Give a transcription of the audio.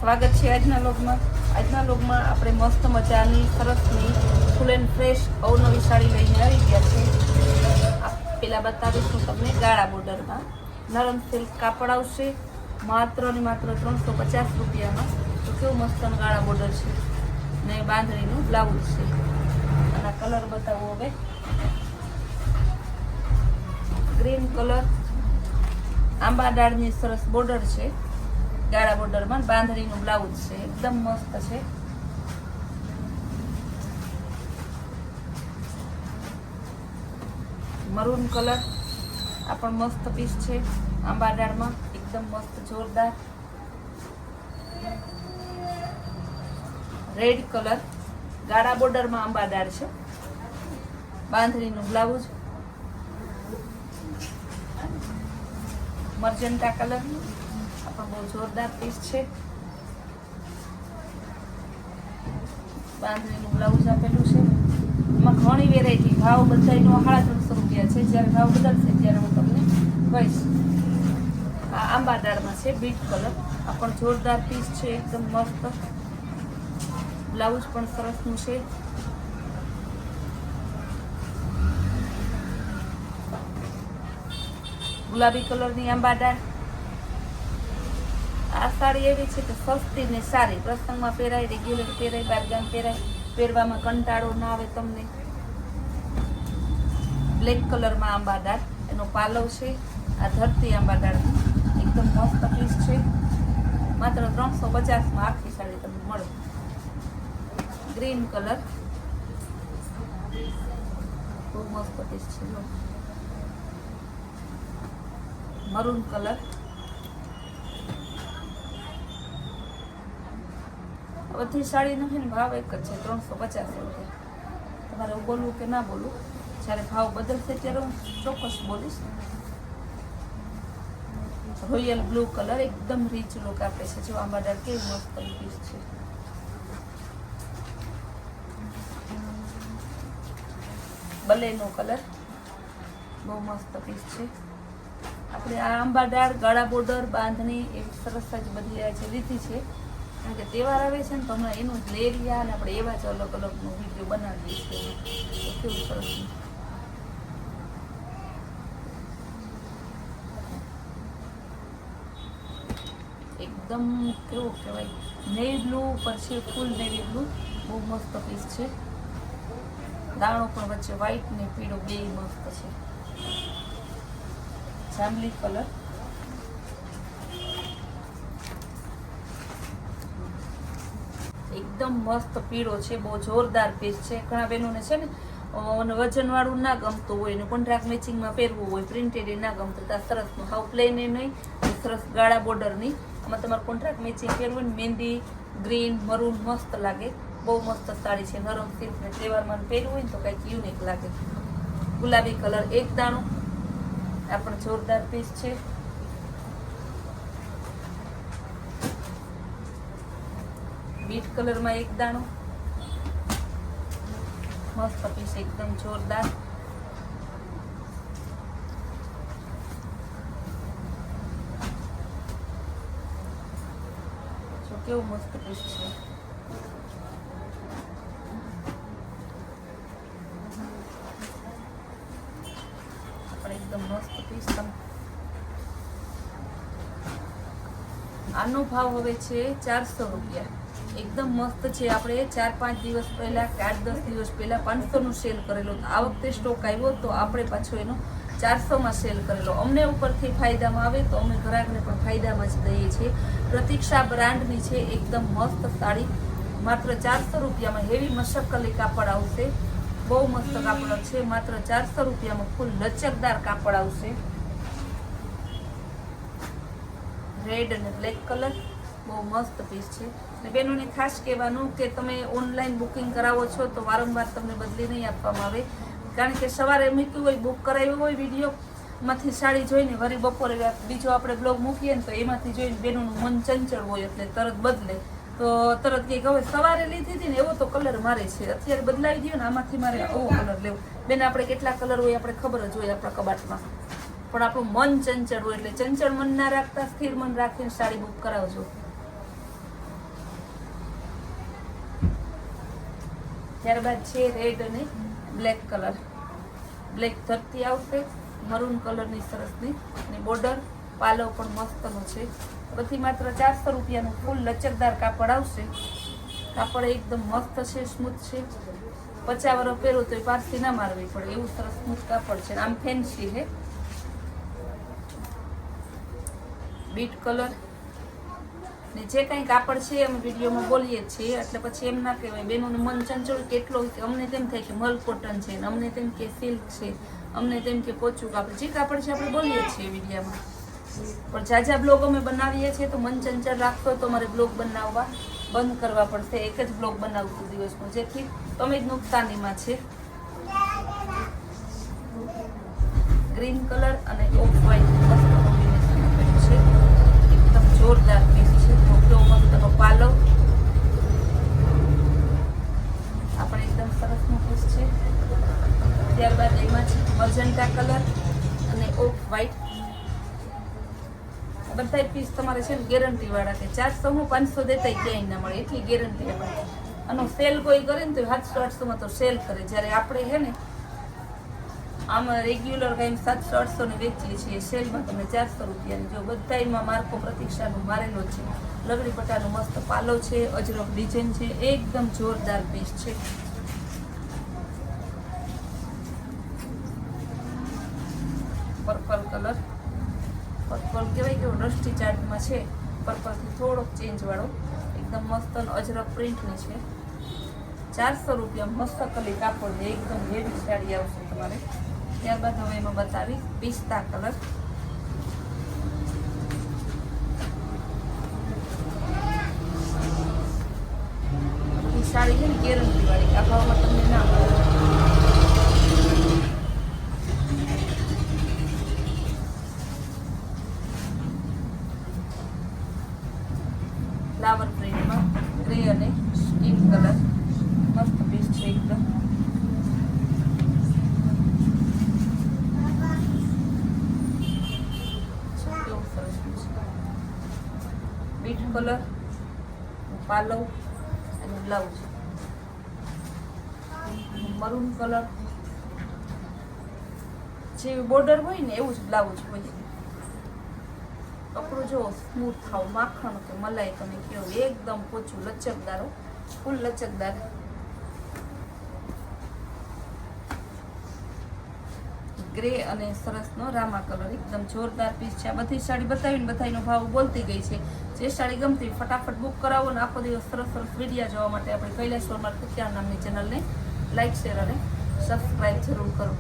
સ્વાગત છે આજના વ્લોગમાં. આજના વ્લોગમાં આપણે મસ્ત મજાની સરસની ફૂલ એન્ડ ફ્રેશ અવનવી સાડી લઈને આવી ગયા છે. પેલા બતાવીશું તમને ગાળા બોર્ડરમાં નરમ સિલ્ક કાપડ આવશે માત્ર ને માત્ર 350 રૂપિયામાં. તો કેવું મસ્ત ગાળા બોર્ડર છે ને બાંધણીનું બ્લાઉઝ છે. આના કલર બતાવો હવે. ગ્રીન કલર આંબા ડાળની સરસ બોર્ડર છે. ગાળા બોર્ડરમાં બાંધણીનું બ્લાઉઝ છે, એકદમ મસ્ત છે. મરૂન કલર આ પણ મસ્ત પીસ છે, આંબા ડાળમાં એકદમ મસ્ત જોરદાર. રેડ કલર ગાળા બોર્ડરમાં આંબા ડાળ છે, બાંધણીનું બ્લાઉઝ. મર્જન્ટા કલર પણ બહુ જોરદાર પીસ છે, બાંધણીનું બ્લાઉઝ આપેલું છે. એમાં ઘણી વેરાયટી, ભાવ બધાનો 350 રૂપિયા છે. જ્યારે ભાવ બદલશે ત્યારે હું તમને કહીશ. આ આંબા ડાળમાં છે, બીટ કલર આ પણ જોરદાર પીસ છે, એકદમ મસ્ત. બ્લાઉઝ પણ સરસનું છે. ગુલાબી કલરની આંબા ડાળ. આ સાડી એવી છે કે સસ્તી ને સારી, પ્રસંગમાં પહેરાય, રેગ્યુલર પહેરાય, બારગામ પહેરાય, પહેરવામાં કંટાળો ના આવે તમને. બ્લેક કલરમાં આંબા ડાળ એનો પાલવ છે. આ ધરતી આંબા ડાળ એકદમ મસ્ત પીસ છે, માત્ર 350માં આખી સાડી તમને મળે. ગ્રીન કલર બહુ મસ્ત પીસ છે. મરૂન કલર બધી સાડીનો છે ને ભાવ એક જ છે, 350 રૂપિયા. તમારે બોલવું કે ના બોલવું, જ્યારે ભાવ બદલશે ત્યારે હું ચોક્કસ બોલીશ. રોયલ બ્લુ કલર એકદમ રીચ લુક આપે છે. જો આંબા ડાળ કેવી મસ્ત પીસ છે. બલેનો કલર બહુ મસ્ત પીસ છે. આપણે આ આંબા ડાળ ગાળા બોર્ડર બાંધણી એવી સરસ જ બધી આજે લીધી છે, કારણ કે તહેવાર આવે છે ને તો હમણાં એનું જ લઈ રહ્યા અને આપણે એવા જ અલગ અલગનો વિડીયો બનાવીએ છીએ. તો કેવું સરસ. એકદમ કેવું કહેવાય, નેવી બ્લુ પર છે, ફૂલ નેવી બ્લુ બહુ મસ્ત પીસ છે. દાણો પણ વચ્ચે વ્હાઈટ ને પીળો બે મસ્ત છે. જાંબલી કલર એકદમ મસ્ત પીળો છે, બહુ જોરદાર પીસ છે. ઘણા બહેનોને છે ને વજન વાળું ના ગમતું હોય ને કોન્ટ્રાક્ટ મેચિંગમાં પહેરવું હોય, પ્રિન્ટેડ ના ગમતું, તો સરસનું હાવ પ્લેન એ નહીં, સરસ ગાળા બોર્ડરની આમાં તમારે કોન્ટ્રાક્ટ મેચિંગ પહેરવું ને મહેંદી ગ્રીન મરૂન મસ્ત લાગે. બહુ મસ્ત સાડી છે, નરમ સિલ્ક ને તહેવારમાં પહેરવું હોય ને તો કંઈક યુનિક લાગે. ગુલાબી કલર એક દાણો આ પણ જોરદાર પીસ છે. બીટ કલરમાં એક દાણો મસ્ત પીસ એકદમ જોરદાર. જો કેવું મસ્ત પીસ છે. એકદમ મસ્ત પીસ. આનો ભાવ હવે છે 400 રૂપિયા. એકદમ મસ્ત છે. આપણે 4-5 દિવસ પહેલા કે 8-10 દિવસ પહેલા 500નું સેલ કરેલો, આ વખતે સ્ટોક આવ્યો તો આપણે પાછો એનો 400માં સેલ કરેલો. અમને ઉપરથી ફાયદામાં આવે તો અમે ગ્રાહકને પણ ફાયદામાં જ દઈએ છીએ. પ્રતીક્ષા બ્રાન્ડની છે, એકદમ મસ્ત સાડી માત્ર 400 રૂપિયામાં. હેવી મશકલી કાપડ આવશે, બહુ મસ્ત કાપડ છે. માત્ર 400 રૂપિયામાં ફૂલ લચકદાર કાપડ આવશે. રેડ અને બ્લેક કલર બહુ મસ્ત પીસ છે. અને બહેનોને ખાસ કહેવાનું કે તમે ઓનલાઈન બુકિંગ કરાવો છો તો વારંવાર તમને બદલી નહીં આપવામાં આવે, કારણ કે સવારે મૂક્યું હોય, બુક કરાવ્યું હોય, વિડીયોમાંથી સાડી જોઈને વળી બપોરે બીજો આપણે બ્લોગ મૂકીએ ને તો એમાંથી જોઈને બહેનોનું મન ચંચળ હોય એટલે તરત બદલે. તો તરત કે હવે સવારે લીધી હતી ને એવો તો કલર મારે છે, અત્યારે બદલાવી દો ને આમાંથી મારે આવો કલર લેવો. બેન આપણે કેટલા કલર હોય આપણે ખબર જ હોય આપણા કબાટમાં, પણ આપણું મન ચંચળ હોય એટલે ચંચળ મન ના રાખતા સ્થિર મન રાખીને સાડી બુક કરાવજો. ત્યારબાદ છે રેડ અને બ્લેક કલર. બ્લેક ધરતી આવશે, મરૂન કલરની સરસની અને બોર્ડર પાલો પણ મસ્તનો છે. બધી માત્ર 400 રૂપિયાનું ફૂલ લચકદાર કાપડ આવશે. કાપડ એકદમ મસ્ત છે, સ્મૂથ છે. 50 વર્ષ પહેરો તો એ પારસી ના મારવી પડે એવું સરસ સ્મૂથ કાપડ છે. આમ ફેન્સી છે. બીટ કલર ને જે કંઈ કાપડ છે અમે વિડીયોમાં બોલીએ જ છીએ, એટલે પછી એમ ના કહેવાય બેનોનું મન ચંચળ કેટલો કે અમને તેમ થાય કે મલ કોટન છે ને અમને તેમ કે સિલ્ક છે, અમને તેમ કે પોચું કાપડ. જે કાપડ છે આપણે બોલીએ જ છીએ વિડીયોમાં. પણ જાજા બ્લોગ અમે બનાવીએ છીએ તો મન ચંચળ રાખતો તો અમારે બ્લોગ બનાવવા બંધ કરવા પડશે. એક જ બ્લોગ બનાવશું દિવસમાં, જેથી તમે જ નુકસાનીમાં છે. ગ્રીન કલર અને ઓફ વ્હાઈટ મસ્ત કોમ્બિનેશન આપેલું છે. એકદમ જોરદાર પીસ છે. કેવો મસ્તનો પાલો, આ પણ એકદમ સરસનો પીસ છે. ત્યારબાદ એમાં છે મજન્ટા કલર અને ઓફ વ્હાઈટ. બધા પીસ તમારે છે ને ગેરંટી વાળા કે 400 હું 500 દેતા ક્યાંય ના મળે એટલી ગેરંટી આપણે. આનો સેલ કોઈ કરે ને તો 700-800 તો સેલ કરે, જ્યારે આપણે છે ને આમાં રેગ્યુલર કાંઈ 700-800 ને વેચીએ છીએ, સેલમાં તમને 400 રૂપિયાની. જો બધામાં માર્કો પ્રતીક્ષાનું મારેલો છે. લગડી પટ્ટાનો મસ્ત પાલો છે, અજરક ડિઝાઇન છે, એકદમ જોરદાર પીસ છે. પર્પલ કલર, પર્પલ કહેવાય કેવો રસ્ટી ચાર્ટમાં છે. પર્પલથી થોડોક ચેન્જ વાળો, એકદમ મસ્ત અજરક પ્રિન્ટની છે. 400 રૂપિયા મસ્ત કલી કાપડ છે. એકદમ હેવી સાડી આવશે તમારે. ત્યારબાદ હવે એમાં બતાવી પિસ્તા કલર. બધી સાડી છે ને ગેરંટી વાળી, આ ભાવમાં તમને ના મળે. ફ્લાવર પ્રિન્ટમાં ગ્રે અને સ્કીન કલર મસ્ત પીસ છે એકદમ. કેવું સરસ પીસ છે. બીટ કલર, પાલો અને બ્લાઉઝ મરૂન કલર. જે બોર્ડર હોય ને એવું જ બ્લાઉઝ હોય. કપડું જો સ્મૂથ થાવ, માખણ કે મલાઈ તમે કહો, એકદમ પોચું લચકદાર, ફૂલ લચકદાર. ગ્રે અને સરસનો રામા કલર, એકદમ જોરદાર પીસ છે. આ બધી સાડી બતાવીને બધાનો ભાવ બોલતી ગઈ છે. જે સાડી ગમતી ફટાફટ બુક કરાવો ને આખો દિવસ સરસ સરસ વિડીયો જોવા માટે આપણે કૈલાસ વર્મા કુતિયા નામની ચેનલને લાઈક, શેર અને સબસ્ક્રાઈબ જરૂર કરો.